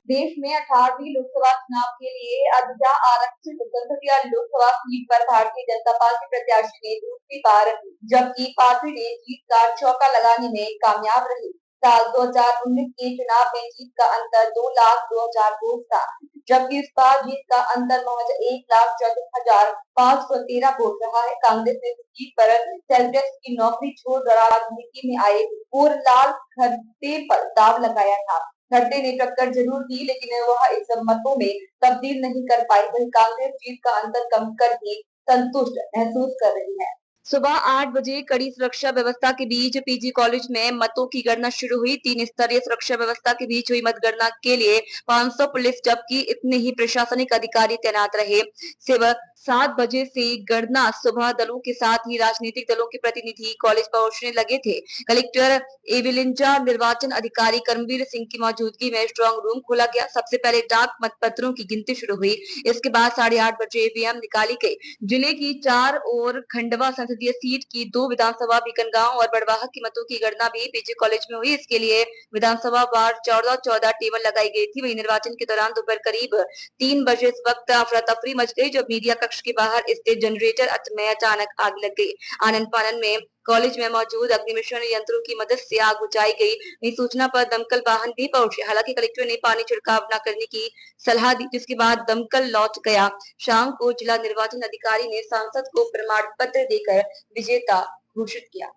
देश में 18वीं लोकसभा चुनाव के लिए अयोध्या आरक्षित संसदीय लोकसभा सीट पर भारतीय जनता पार्टी प्रत्याशी ने दूसरी बार जबकि पार्टी ने जीत का चौका लगाने में कामयाब रही। साल 2019 के चुनाव में जीत का अंतर 2,02,000 वोट था, जबकि इस बार जीत का अंतर महज 1,34,513 वोट रहा है। कांग्रेस ने जीत पर सेल्सियस की नौकरी छोड़ राजनीति में आए और लाल खड्डे पर दाव लगाया था। खड्डे ने टक्कर जरूर दी, लेकिन वह इस मतों में तब्दील नहीं कर पाई। वही कांग्रेस जीत का अंतर कम कर ही संतुष्ट महसूस कर रही है। सुबह 8 बजे कड़ी सुरक्षा व्यवस्था के बीच पीजी कॉलेज में मतों की गणना शुरू हुई। 3 स्तरीय सुरक्षा व्यवस्था के बीच हुई मतगणना के लिए 500 पुलिस जबकि इतने ही प्रशासनिक अधिकारी तैनात रहे। सुबह 7 बजे से गणना सुबह दलों के साथ ही राजनीतिक दलों के प्रतिनिधि कॉलेज पहुंचने लगे थे। कलेक्टर एविलिंजा निर्वाचन अधिकारी कर्मवीर सिंह की मौजूदगी में स्ट्रांग रूम खोला गया। सबसे पहले डाक मतपत्रों की गिनती शुरू हुई। इसके बाद 8:30 बजे ईवीएम निकाली गई। जिले की 4 और खंडवा संसदीय सीट की 2 विधानसभा बीकनगांव और बड़वाह की मतों की गणना भी पीजी कॉलेज में हुई। इसके लिए विधानसभा वार 14 टेबल लगाई गई थी। वही निर्वाचन के दौरान दोपहर करीब 3 बजे इस वक्त अफरा तफरी मच गई जब मीडिया कक्ष के बाहर स्थित जनरेटर में अचानक आग लग गई। आनन फानन में कॉलेज में मौजूद अग्निशमन यंत्रों की मदद से आग बुझाई गई। सूचना पर दमकल वाहन भी पहुंचे। हालांकि कलेक्टर ने पानी छिड़काव न करने की सलाह दी, जिसके बाद दमकल लौट गया। शाम को जिला निर्वाचन अधिकारी ने सांसद को प्रमाण पत्र देकर विजेता घोषित किया।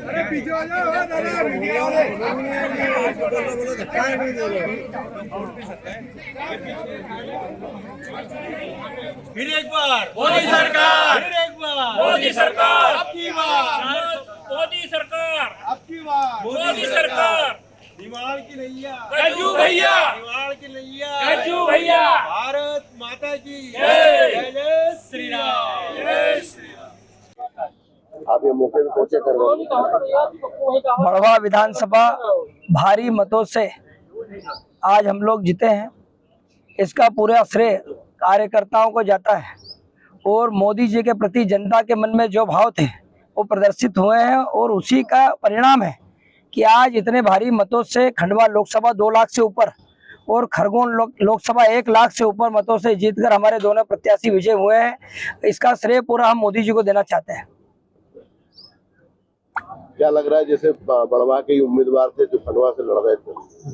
अरे पीछे आ जाओ फिर एक बार मोदी सरकार, फिर एक बार मोदी सरकार, आपकी बार मोदी सरकार, आपकी बार मोदी सरकार, दीवार की नैया गज्जू भैया, दीवार की नैया गज्जू भैया, भारत माता की जय, जय जय श्री राम। जय श्री राम। आप ये मौके पे पहुंचे बड़वा विधानसभा भारी मतों से आज हम लोग जीते हैं। इसका पूरा श्रेय कार्यकर्ताओं को जाता है और मोदी जी के प्रति जनता के मन में जो भाव थे वो प्रदर्शित हुए हैं और उसी का परिणाम है कि आज इतने भारी मतों से खंडवा लोकसभा 2 लाख से ऊपर और खरगोन लोकसभा 1 लाख से ऊपर मतों से जीतकर हमारे दोनों प्रत्याशी विजय हुए हैं। इसका श्रेय पूरा हम मोदी जी को देना चाहते हैं। क्या लग रहा है, जैसे बड़वा के उम्मीदवार थे जो खंडवा से लड़ रहे थे,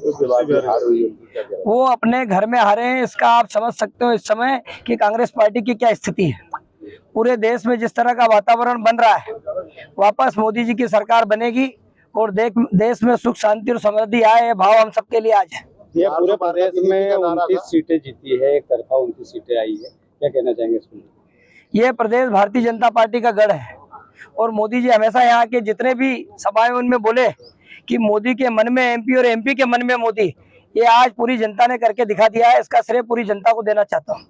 उसके बाद हार हुई, क्या क्या? वो अपने घर में हारे हैं। इसका आप समझ सकते हो इस समय कि कांग्रेस पार्टी की क्या स्थिति है। पूरे देश में जिस तरह का वातावरण बन रहा है, वापस मोदी जी की सरकार बनेगी और देश में सुख शांति और समृद्धि आए, ये भाव हम सबके लिए आज है। ये पूरे प्रदेश में 29 सीटें जीती है, एक तरफा 29 सीटें आई है, क्या कहना चाहेंगे इसमें? ये प्रदेश भारतीय जनता पार्टी का गढ़ है और मोदी जी हमेशा यहाँ के जितने भी सभाएं उनमें बोले कि मोदी के मन में एमपी और एमपी के मन में मोदी, ये आज पूरी जनता ने करके दिखा दिया है। इसका श्रेय पूरी जनता को देना चाहता हूँ।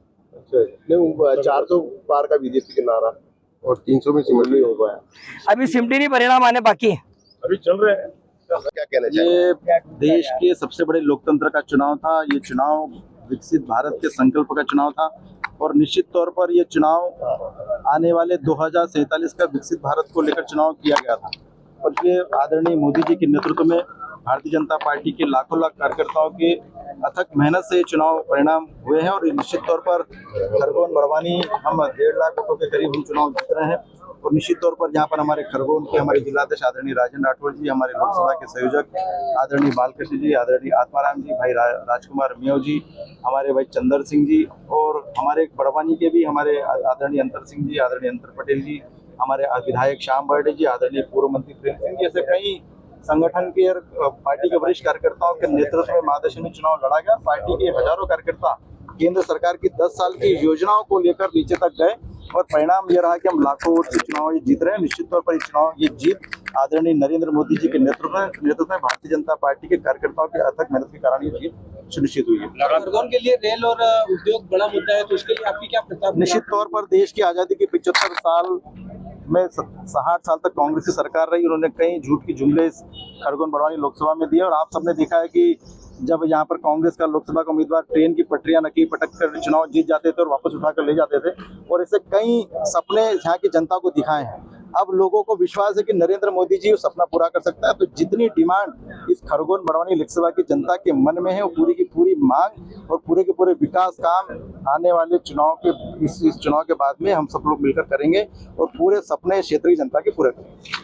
400 पार का बीजेपी के नारा और 300 में सिमट नहीं हो पाया। अभी सिमटी नहीं, परिणाम आने बाकी है, अभी चल रहे हैं। क्या कहना चाहिए? ये देश के सबसे बड़े लोकतंत्र का चुनाव था। ये चुनाव विकसित भारत के संकल्प का चुनाव था और निश्चित तौर पर ये चुनाव आने वाले 2047 का विकसित भारत को लेकर चुनाव किया गया था और ये आदरणीय मोदी जी के नेतृत्व में भारतीय जनता पार्टी के लाखों लाख कार्यकर्ताओं के अथक मेहनत से चुनाव परिणाम हुए हैं और निश्चित तौर पर खरगोन बड़वानी हम 1.5 लाख वोटों के करीब हम चुनाव जीत रहे हैं और निश्चित तौर पर यहाँ पर हमारे खरगोन के हमारे जिलाध्यक्ष आदरणीय राजेंद्र राठौर जी, हमारे लोकसभा के संयोजक आदरणीय बालकृष्ण जी, आदरणीय आत्माराम जी, भाई राजकुमार मेव जी, हमारे भाई चंदर सिंह जी और हमारे बड़वानी के भी हमारे आदरणीय अंतर सिंह जी, आदरणीय अंतर पटेल जी, हमारे विधायक श्याम बर्डे जी, आदरणीय पूर्व मंत्री प्रेम सिंह जी, ऐसे कई संगठन के पार्टी के वरिष्ठ कार्यकर्ताओं के नेतृत्व में महादशा में चुनाव लड़ा गया। पार्टी के हजारों कार्यकर्ता केंद्र सरकार की 10 साल की योजनाओं को लेकर नीचे तक गए और परिणाम ये रहा कि हम लाखों वोट से चुनाव ये जीत रहे हैं। निश्चित तौर पर ये जीत आदरणीय नरेंद्र मोदी जी के नेतृत्व में भारतीय जनता पार्टी के कार्यकर्ताओं के अथक मेहनत के कारण ये जीत सुनिश्चित हुई है। खरगोन के लिए रेल और उद्योग बड़ा मुद्दा है, तो उसके लिए आपकी क्या प्रतिक्रिया? निश्चित तौर पर देश की आजादी के 75 साल में 60 साल तक कांग्रेस की सरकार रही। उन्होंने कई झूठ की जुमले खरगोन बड़वानी लोकसभा में दिए और आप सबने देखा है कि जब यहाँ पर कांग्रेस का लोकसभा का उम्मीदवार ट्रेन की पटरियां नकी पटक कर चुनाव जीत जाते थे और वापस उठाकर ले जाते थे, और ऐसे कई सपने यहाँ की जनता को दिखाए हैं। अब लोगों को विश्वास है कि नरेंद्र मोदी जी उस सपना पूरा कर सकता है। तो जितनी डिमांड इस खरगोन बड़वानी लोकसभा की जनता के मन में है, वो पूरी की पूरी मांग और पूरे के पूरे विकास काम आने वाले चुनाव के इस चुनाव के बाद में हम सब लोग मिलकर करेंगे और पूरे सपने क्षेत्रीय जनता के पूरे करेंगे।